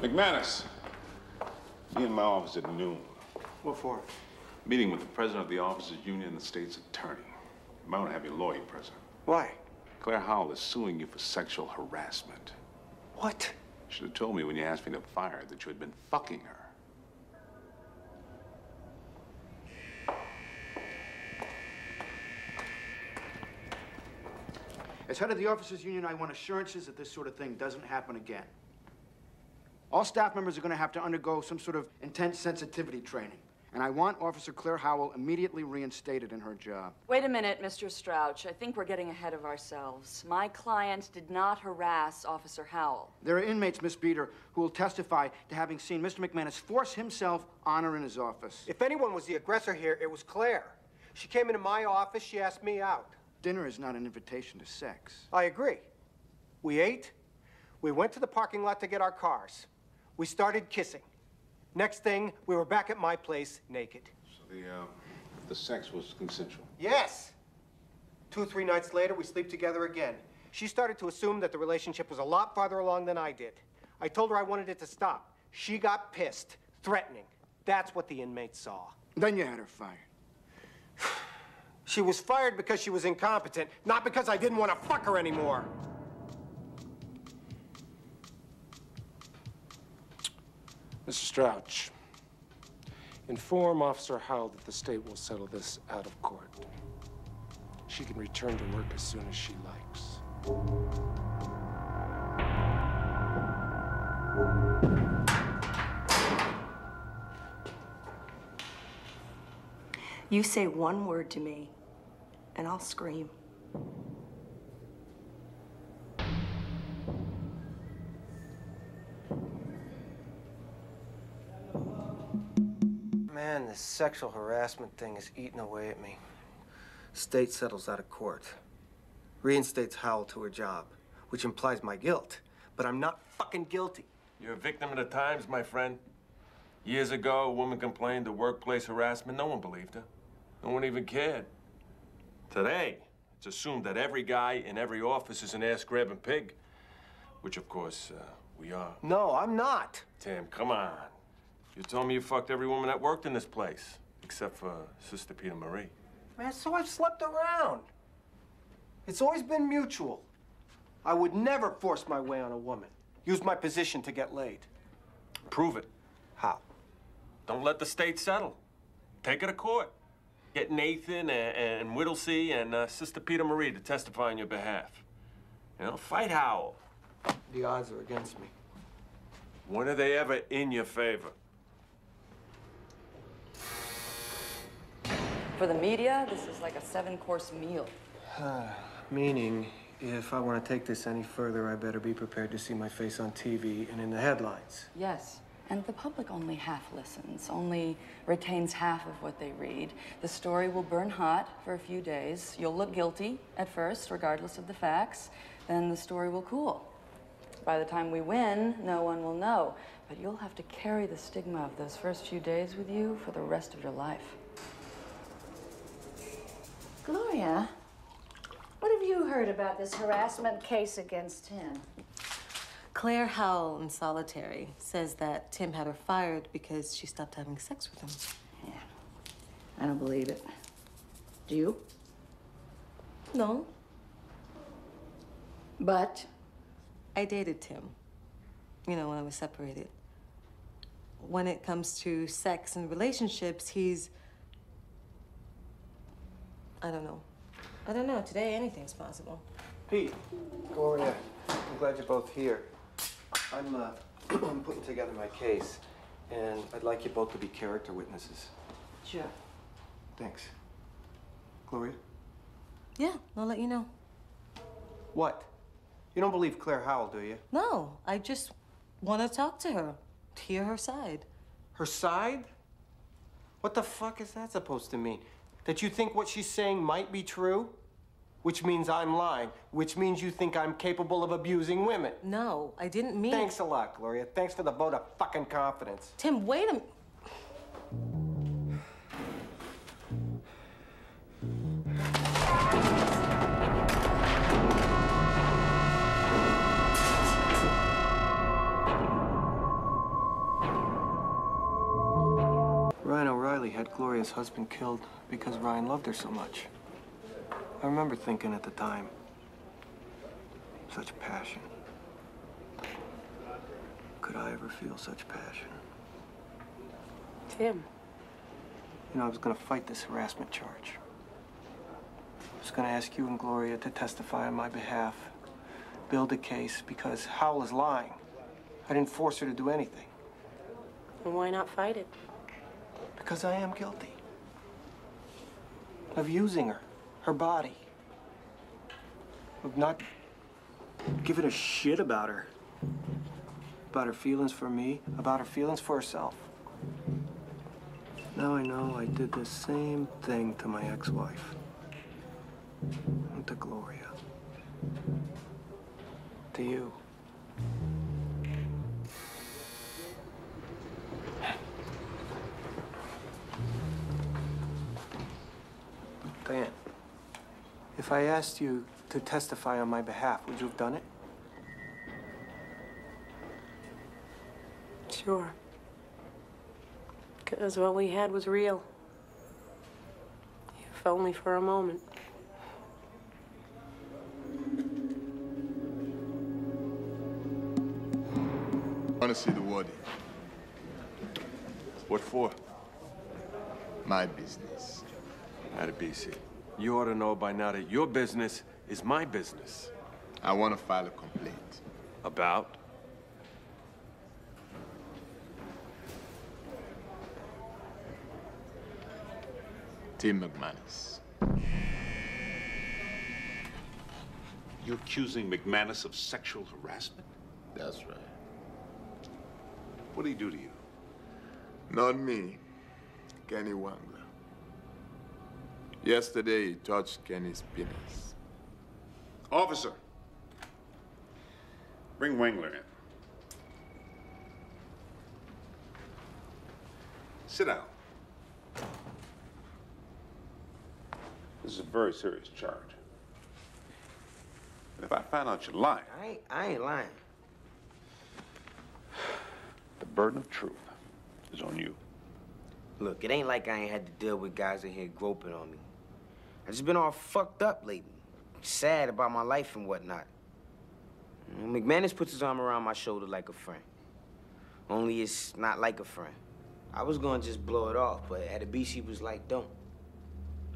McManus, be in my office at noon. What for? Meeting with the president of the Officers Union and the state's attorney. You might want to have your lawyer present. Why? Claire Howell is suing you for sexual harassment. What? You should have told me when you asked me to fire her that you had been fucking her. As head of the Officers Union, I want assurances that this sort of thing doesn't happen again. All staff members are going to have to undergo some sort of intense sensitivity training. And I want Officer Claire Howell immediately reinstated in her job. Wait a minute, Mr. Strouch. I think we're getting ahead of ourselves. My client did not harass Officer Howell. There are inmates, Miss Beater, who will testify to having seen Mr. McManus force himself on her in his office. If anyone was the aggressor here, it was Claire. She came into my office, she asked me out. Dinner is not an invitation to sex. I agree. We ate, we went to the parking lot to get our cars. We started kissing. Next thing, we were back at my place, naked. So the sex was consensual? Yes. 2 or 3 nights later, we sleep together again. She started to assume that the relationship was a lot farther along than I did. I told her I wanted it to stop. She got pissed, threatening. That's what the inmates saw. Then you had her fired. She was fired because she was incompetent, not because I didn't want to fuck her anymore. Mr. Strouch, inform Officer Howell that the state will settle this out of court. She can return to work as soon as she likes. You say one word to me, and I'll scream. Man, this sexual harassment thing is eating away at me. State settles out of court. Reinstates Howell to her job, which implies my guilt. But I'm not fucking guilty. You're a victim of the times, my friend. Years ago, a woman complained of workplace harassment. No one believed her. No one even cared. Today, it's assumed that every guy in every office is an ass-grabbing pig, which, of course, we are. No, I'm not. Tim, come on. You told me you fucked every woman that worked in this place, except for Sister Peter Marie. Man, so I've slept around. It's always been mutual. I would never force my way on a woman. Use my position to get laid. Prove it. How? Don't let the state settle. Take her to court. Get Nathan and Whittlesey and Sister Peter Marie to testify on your behalf. You know, fight Howell. The odds are against me. When are they ever in your favor? For the media, this is like a 7-course meal. Meaning, if I want to take this any further, I better be prepared to see my face on TV and in the headlines. Yes, and the public only half listens, only retains half of what they read. The story will burn hot for a few days. You'll look guilty at first, regardless of the facts. Then the story will cool. By the time we win, no one will know. But you'll have to carry the stigma of those first few days with you for the rest of your life. Gloria, what have you heard about this harassment case against Tim? Claire Howell in solitary says that Tim had her fired because she stopped having sex with him. Yeah, I don't believe it. Do you? No. But? I dated Tim, you know, when I was separated. When it comes to sex and relationships, he's... I don't know. I don't know. Today, anything's possible. Pete, Gloria, I'm glad you're both here. I'm putting together my case, and I'd like you both to be character witnesses. Sure. Thanks. Gloria? Yeah, I'll let you know. What? You don't believe Claire Howell, do you? No, I just want to talk to her, hear her side. Her side? What the fuck is that supposed to mean? That you think what she's saying might be true? Which means I'm lying, which means you think I'm capable of abusing women. No, I didn't mean... Thanks a lot, Gloria. Thanks for the vote of fucking confidence. Tim, wait a minute. had Gloria's husband killed because Ryan loved her so much. I remember thinking at the time, such passion. Could I ever feel such passion? Tim. You know, I was gonna fight this harassment charge. I was gonna ask you and Gloria to testify on my behalf, build a case, because Howell is lying. I didn't force her to do anything. And why not fight it? Because I am guilty of using her, her body, of not giving a shit about her feelings for me, about her feelings for herself. Now I know I did the same thing to my ex-wife, and to Gloria, to you. Diane, if I asked you to testify on my behalf, would you have done it? Sure. Because what we had was real. If only for a moment. I want to see the warden. What for? My business. At a BC. You ought to know by now that your business is my business. I want to file a complaint. About? Tim McManus. You accusing McManus of sexual harassment? That's right. What did he do to you? Not me. Kenny Wangler. Yesterday, he touched Kenny's penis. Officer, bring Wangler in. Sit down. This is a very serious charge. And if I find out you're lying, I ain't lying. the burden of truth is on you. Look, it ain't like I ain't had to deal with guys in here groping on me. I just been all fucked up lately. Sad about my life and whatnot. McManus puts his arm around my shoulder like a friend. Only it's not like a friend. I was gonna just blow it off, but at a beach he was like, don't.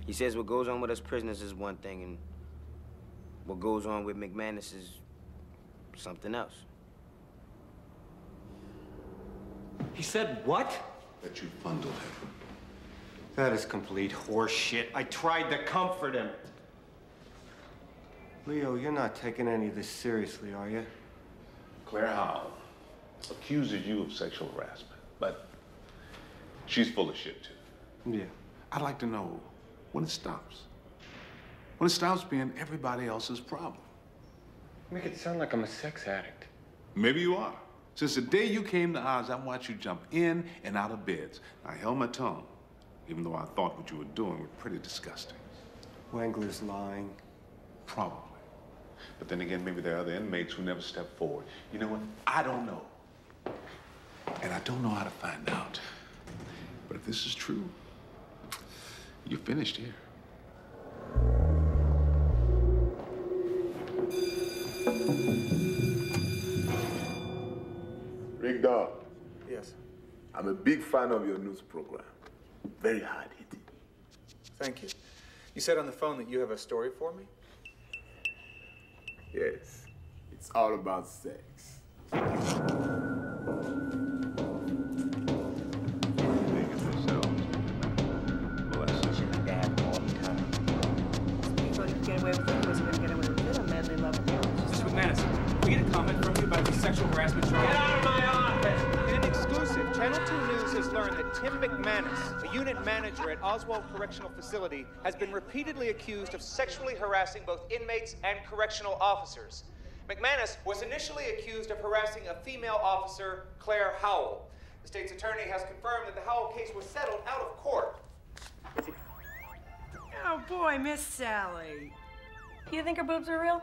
He says what goes on with us prisoners is one thing, and what goes on with McManus is something else. He said what? That you bundled him. That is complete horseshit. I tried to comfort him. Leo, you're not taking any of this seriously, are you? Claire Howell accuses you of sexual harassment, but she's full of shit, too. Yeah. I'd like to know when it stops. When it stops being everybody else's problem. Make it sound like I'm a sex addict. Maybe you are. Since the day you came to ours, I've watched you jump in and out of beds. I held my tongue, even though I thought what you were doing was pretty disgusting. Wangler's lying. Probably. But then again, maybe there are other inmates who never step forward. You know what? I don't know. And I don't know how to find out. But if this is true, you're finished here. Rick Dog, Yes, I'm a big fan of your news program. Very hard-hitting. thank you. You said on the phone that you have a story for me? Yes, it's all about sex. Get away with it, was going to get away with it. I'm madly in love with you. Mr. McManus, can we get a comment from you about the sexual harassment charge? Get out of my office! In an exclusive, Channel 2 News has learned that Tim McManus, a unit manager at Oswald Correctional Facility, has been repeatedly accused of sexually harassing both inmates and correctional officers. McManus was initially accused of harassing a female officer, Claire Howell. The state's attorney has confirmed that the Howell case was settled out of court. Oh, boy, Miss Sally. You think her boobs are real?